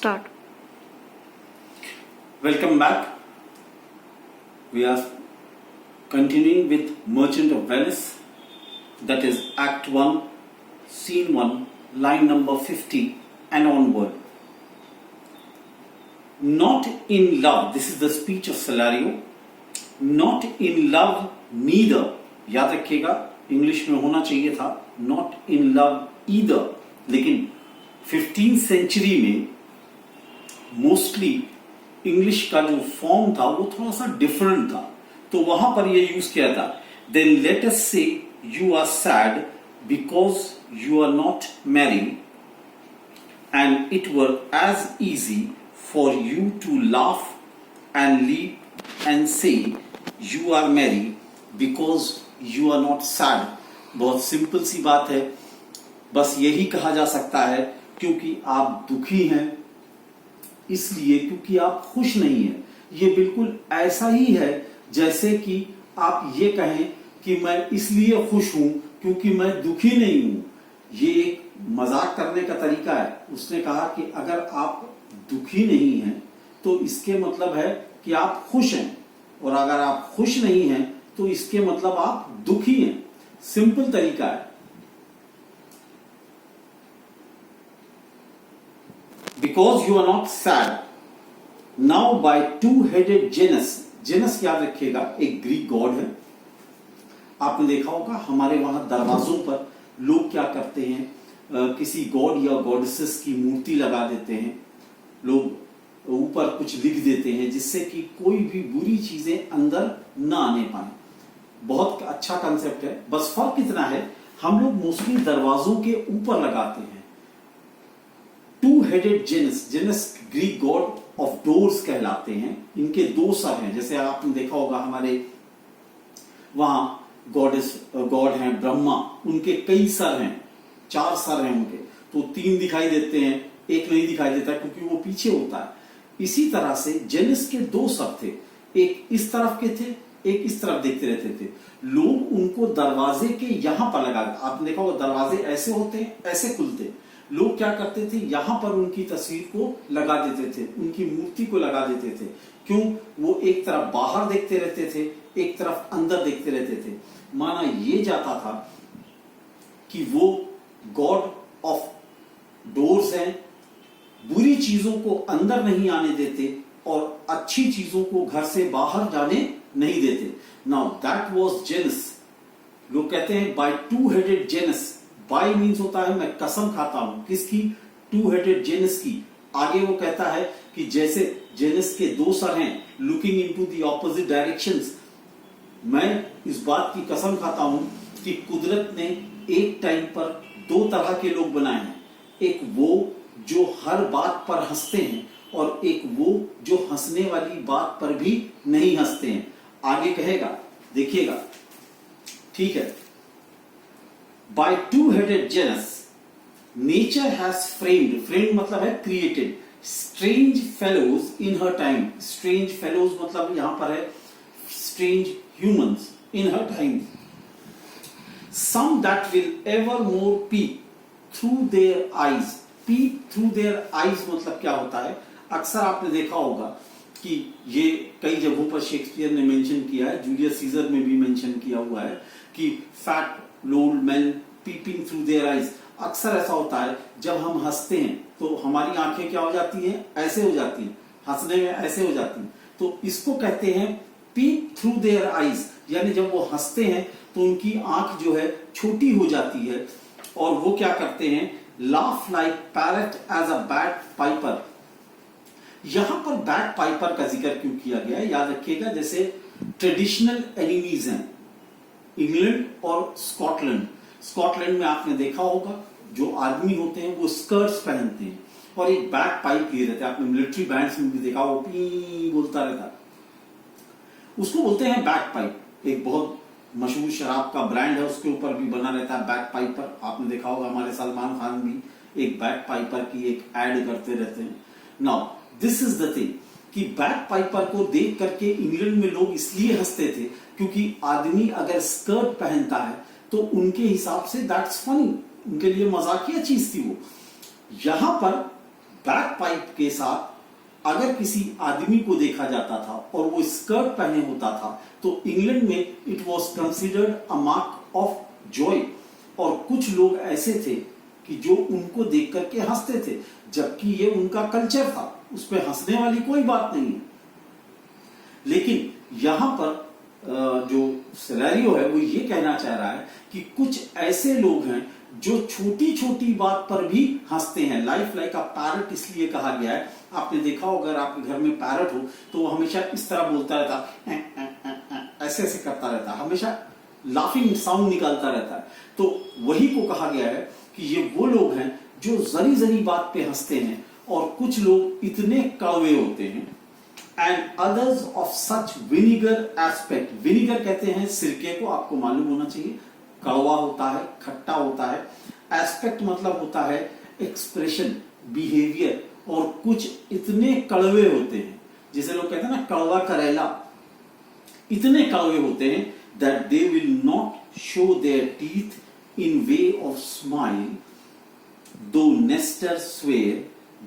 Start. Welcome back. We are continuing with Merchant of Venice, that is Act 1, Scene 1, line number 50 and onward. Not in love, this is the speech of Salario. Not in love neither, याद रखिएगा English में होना चाहिए था not in love either, लेकिन 15th century में mostly English का जो फॉर्म था वो थोड़ा सा डिफरेंट था, तो वहां पर ये यूज किया था. Then let us say you are sad because you are not married and it were as easy for you to laugh and leave and say you are married because you are not sad. बहुत simple सी बात है, बस यही कहा जा सकता है क्योंकि आप दुखी हैं इसलिए, क्योंकि आप खुश नहीं हैं. ये बिल्कुल ऐसा ही है जैसे कि आप ये कहें कि मैं इसलिए खुश हूं क्योंकि मैं दुखी नहीं हूं. ये एक मजाक करने का तरीका है. उसने कहा कि अगर आप दुखी नहीं हैं तो इसके मतलब है कि आप खुश हैं, और अगर आप खुश नहीं हैं तो इसके मतलब आप दुखी हैं. सिंपल तरीका है. Because you are not sad. Now by two-headed Janus. Janus याद रखिएगा एक ग्रीक गॉड है. आपने देखा होगा हमारे वहां दरवाजों पर लोग क्या करते हैं, किसी गॉड या गॉडेसेस की मूर्ति लगा देते हैं. लोग ऊपर कुछ लिख देते हैं जिससे कि कोई भी बुरी चीजें अंदर ना आने पाए. बहुत अच्छा कंसेप्ट है. बस फर्क इतना है, हम लोग मोस्टली दरवाजों के ऊपर लगाते हैं. Two headed Janus, Janus Greek god of doors कहलाते हैं. इनके दो सर हैं. जैसे आपने देखा होगा हमारे वहां गॉड हैं ब्रह्मा, उनके कई सर हैं, 4 सर हैं उनके, तो 3 दिखाई देते हैं, एक नहीं दिखाई देता क्योंकि वो पीछे होता है. इसी तरह से जेनस के 2 सर थे, एक इस तरफ के थे, एक इस तरफ देखते रहते थे. लोग उनको दरवाजे के यहां पर लगा, आपने देखा होगा दरवाजे ऐसे होते हैं, ऐसे खुलते. लोग क्या करते थे, यहां पर उनकी तस्वीर को लगा देते थे, उनकी मूर्ति को लगा देते थे. क्यों? वो एक तरफ बाहर देखते रहते थे, एक तरफ अंदर देखते रहते थे. माना ये जाता था कि वो गॉड ऑफ डोर्स हैं, बुरी चीजों को अंदर नहीं आने देते और अच्छी चीजों को घर से बाहर जाने नहीं देते. Now that was Janus. लोग कहते हैं by two headed Janus. By means होता है मैं कसम खाता हूं. किसकी? टू-हेडेड जेनस की. आगे वो कहता है कि जैसे जेनस के 2 सर हैं, looking into the opposite directions. मैं इस बात की कसम खाता हूं कि कुदरत ने एक टाइम पर 2 तरह के लोग बनाए हैं. एक वो जो हर बात पर हंसते हैं और एक वो जो हंसने वाली बात पर भी नहीं हंसते हैं. आगे कहेगा, देखिएगा, ठीक है. By two-headed Janus, nature has framed मतलब है created, strange fellows in her time. Strange fellows मतलब यहां पर है strange humans in her time. Some that will evermore peep through their eyes. Peep through their eyes मतलब क्या होता है? अक्सर आपने देखा होगा कि ये कई जगहों पर शेक्सपियर ने मेंशन किया है, जूलियस सीजर में भी मेंशन किया हुआ है कि fat old man peeping through their eyes. अक्सर ऐसा होता है जब हम हंसते हैं तो हमारी आंखें क्या हो जाती हैं, ऐसे हो जाती हैं, हंसने में ऐसे हो जाती हैं. तो इसको कहते हैं पीप थ्रू देयर आईज, यानी जब वो हंसते हैं तो उनकी आंख जो है छोटी हो जाती है और वो क्या करते हैं, laugh like parrot as a bat piper. यहां पर बैट पाइपर का जिक्र क्यों किया गया है? याद रखिएगा, जैसे ट्रेडिशनल एनिमीज हैं इंग्लैंड और स्कॉटलैंड. स्कॉटलैंड में आपने देखा होगा जो आदमी होते हैं वो स्कर्ट्स पहनते हैं और एक बैक पाइप लिए रहते हैं. आपने मिलिट्री बैंड्स में भी देखा, वो पी बोलता रहता, उसको बोलते हैं बैक पाइप. एक बहुत मशहूर शराब का ब्रांड है, उसके ऊपर भी बना रहता है बैक पाइपर. आपने देखा होगा हमारे सलमान खान भी एक बैक पाइपर की एक एड करते रहते हैं. Now this is the thing कि बैक पाइपर को देख करके इंग्लैंड में लोग इसलिए हंसते थे क्योंकि आदमी अगर स्कर्ट पहनता है तो उनके हिसाब से दैट्स फनी, उनके लिए मजाकिया चीज थी वो. यहां पर बैक पाइप के साथ अगर किसी आदमी को देखा जाता था और वो स्कर्ट पहने होता था तो इंग्लैंड में it was considered a mark of Joy. और कुछ लोग ऐसे थे कि जो उनको देख करके हंसते थे, जबकि ये उनका कल्चर था, उस पर हंसने वाली कोई बात नहीं है। लेकिन यहां पर जो सिनेरियो है वो ये कहना चाह रहा है कि कुछ ऐसे लोग हैं जो छोटी छोटी बात पर भी हंसते हैं। लाइफ लाइक अ पैरट इसलिए कहा गया है, आपने देखा हो अगर आपके घर में पैरट हो तो वो हमेशा इस तरह बोलता रहता, ऐसे ऐसे करता रहता, हमेशा लाफिंग साउंड निकालता रहता है। तो वही को कहा गया है कि ये वो लोग हैं जो जरी जरी बात पे हंसते हैं, और कुछ लोग इतने कड़वे होते हैं। And others of such vinegar aspect, vinegar कहते हैं सिरके को, आपको मालूम होना चाहिए, कड़वा होता है, खट्टा होता है। एस्पेक्ट मतलब होता है एक्सप्रेशन, बिहेवियर, और कुछ इतने कड़वे होते हैं, जिसे लोग कहते हैं ना कड़वा करेला, इतने कड़वे होते हैं that they will not show their teeth in way of smile, though Nestor swear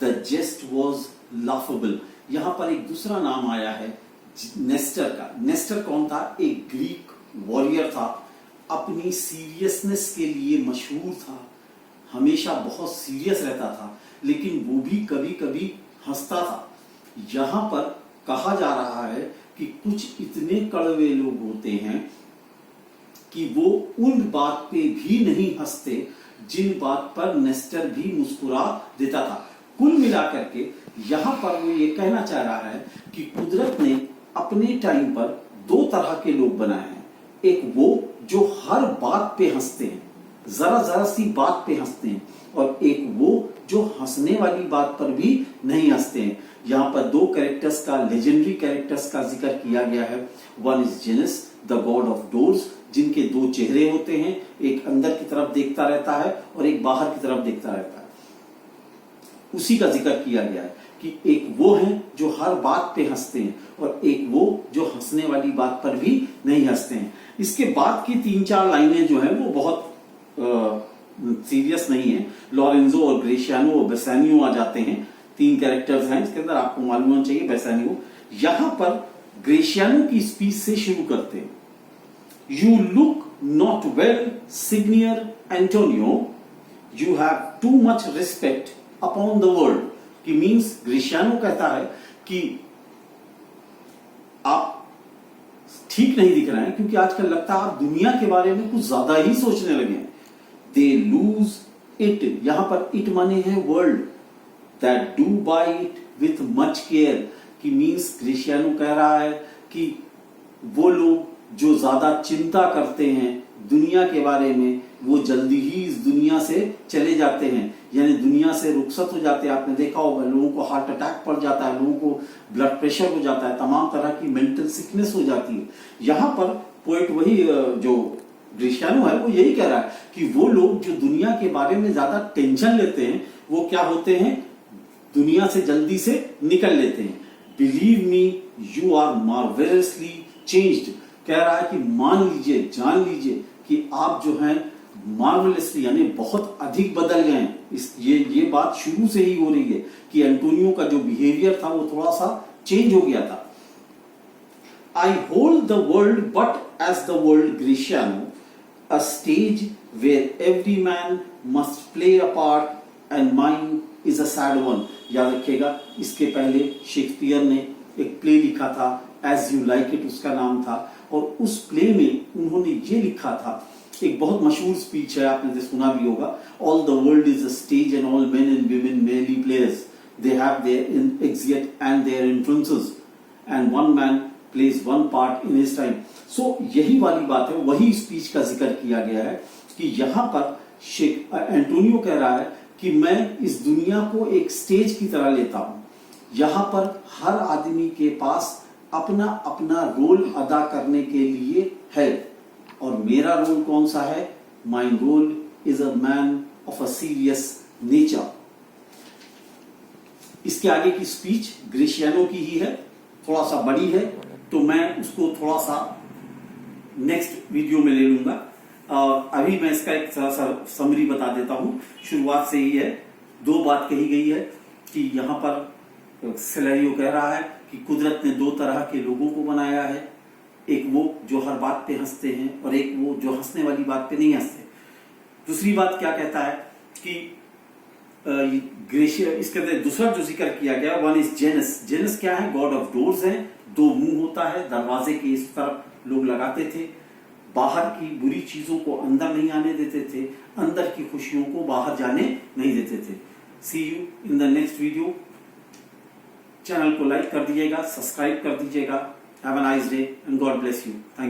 the jest was laughable। यहां पर एक दूसरा नाम आया है नेस्टर का। नेस्टर कौन था? एक ग्रीक वॉरियर था, अपनी सीरियसनेस के लिए मशहूर था, हमेशा बहुत सीरियस रहता था, लेकिन वो भी कभी कभी हंसता था। यहां पर कहा जा रहा है कि कुछ इतने कड़वे लोग होते हैं कि वो उन बात पे भी नहीं हंसते जिन बात पर नेस्टर भी मुस्कुरा देता था। कुल मिलाकर के यहां पर वो ये कहना चाह रहा है कि कुदरत ने अपने टाइम पर दो तरह के लोग बनाए हैं। एक वो जो हर बात पे हंसते हैं, जरा जरा सी बात पे हंसते हैं, और एक वो जो हंसने वाली बात पर भी नहीं हंसते हैं। यहां पर दो कैरेक्टर्स का, लेजेंडरी कैरेक्टर्स का जिक्र किया गया है। One is Janus the god of doors, जिनके दो चेहरे होते हैं, एक अंदर की तरफ देखता रहता है और एक बाहर की तरफ देखता रहता है। उसी का जिक्र किया गया है कि एक वो हैं जो हर बात पे हंसते हैं और एक वो जो हंसने वाली बात पर भी नहीं हंसते हैं। इसके बाद की 3-4 लाइनें जो है वो बहुत सीरियस नहीं है। लॉरेंजो और ग्रेशियानो और बेसानियो आ जाते हैं, 3 कैरेक्टर्स हैं इसके अंदर, आपको मालूम होना चाहिए। बेसानियो यहां पर ग्रेशियानो की स्पीच से शुरू करते हैं। You look not well signior Antonio, you have too much respect upon the world. कि मीन्स ग्रेशियानो कहता है कि आप ठीक नहीं दिख रहे हैं, क्योंकि आजकल लगता है आप दुनिया के बारे में कुछ ज्यादा ही सोचने लगे हैं। दे लूज इट, यहां पर इट माने है world, that do by it with much care. कि मीन्स ग्रेशियानो कह रहा है कि वो लोग जो ज्यादा चिंता करते हैं दुनिया के बारे में, वो जल्दी ही इस दुनिया से चले जाते हैं, यानी दुनिया से रुखसत हो जाते हैं। आपने देखा होगा लोगों को हार्ट अटैक पड़ जाता है, लोगों को ब्लड प्रेशर हो जाता है, तमाम तरह की मेंटल सिकनेस हो जाती है। यहां पर पोएट वही जो ग्रेशियानो है वो यही कह रहा है कि वो लोग जो दुनिया के बारे में ज्यादा टेंशन लेते हैं वो क्या होते हैं, दुनिया से जल्दी से निकल लेते हैं। Believe me you are marvellously changed, कह रहा है कि मान लीजिए, जान लीजिए कि आप जो हैं मार्वेलसली यानी बहुत अधिक बदल गए हैं। ये बात शुरू से ही हो रही है कि एंटोनियो का जो बिहेवियर था वो थोड़ा सा चेंज हो गया था। I hold the world but as the world Greciano, a stage where every man must play a part and mine is a sad one। याद रखिएगा, इसके पहले शेक्सपियर ने एक प्ले लिखा था, As You Like It उसका नाम था, और उस प्ले में उन्होंने ये लिखा था, एक बहुत मशहूर स्पीच है, आपने सुना भी होगा, All the world is a stage and all men and women merely players, they have their exit and their influences and one man plays one part in his time। So यही वाली बात है, वही स्पीच का जिक्र किया गया है कि यहाँ पर एंटोनियो कह रहा है कि मैं इस दुनिया को एक स्टेज की तरह लेता हूं, यहाँ पर हर आदमी के पास अपना अपना रोल अदा करने के लिए है, और मेरा रोल कौन सा है? My role is a man of a serious nature. इसके आगे की स्पीच ग्रेशियानो की ही है, थोड़ा सा बड़ी है, तो मैं उसको थोड़ा सा नेक्स्ट वीडियो में ले लूंगा। अभी मैं इसका एक सा समरी बता देता हूं। शुरुआत से ही है, 2 बात कही गई है कि यहाँ पर सिलेरियो कह रहा है कि कुदरत ने दो तरह के लोगों को बनाया है, एक वो जो हर बात पे हंसते हैं और एक वो जो हंसने वाली बात पे नहीं हंसते। दूसरी बात क्या कहता है कि ग्रेशियस, इसके अंदर दूसरा जो जिक्र किया गया वन इज जेनस। जेनस क्या है? गॉड ऑफ डोर्स है, दो मुंह होता है, दरवाजे के इस तरफ लोग लगाते थे, बाहर की बुरी चीजों को अंदर नहीं आने देते थे, अंदर की खुशियों को बाहर जाने नहीं देते थे। See you in the next video. Channel को लाइक कर दीजिएगा, सब्सक्राइब कर दीजिएगा। Have a nice day and God bless you. Thank you.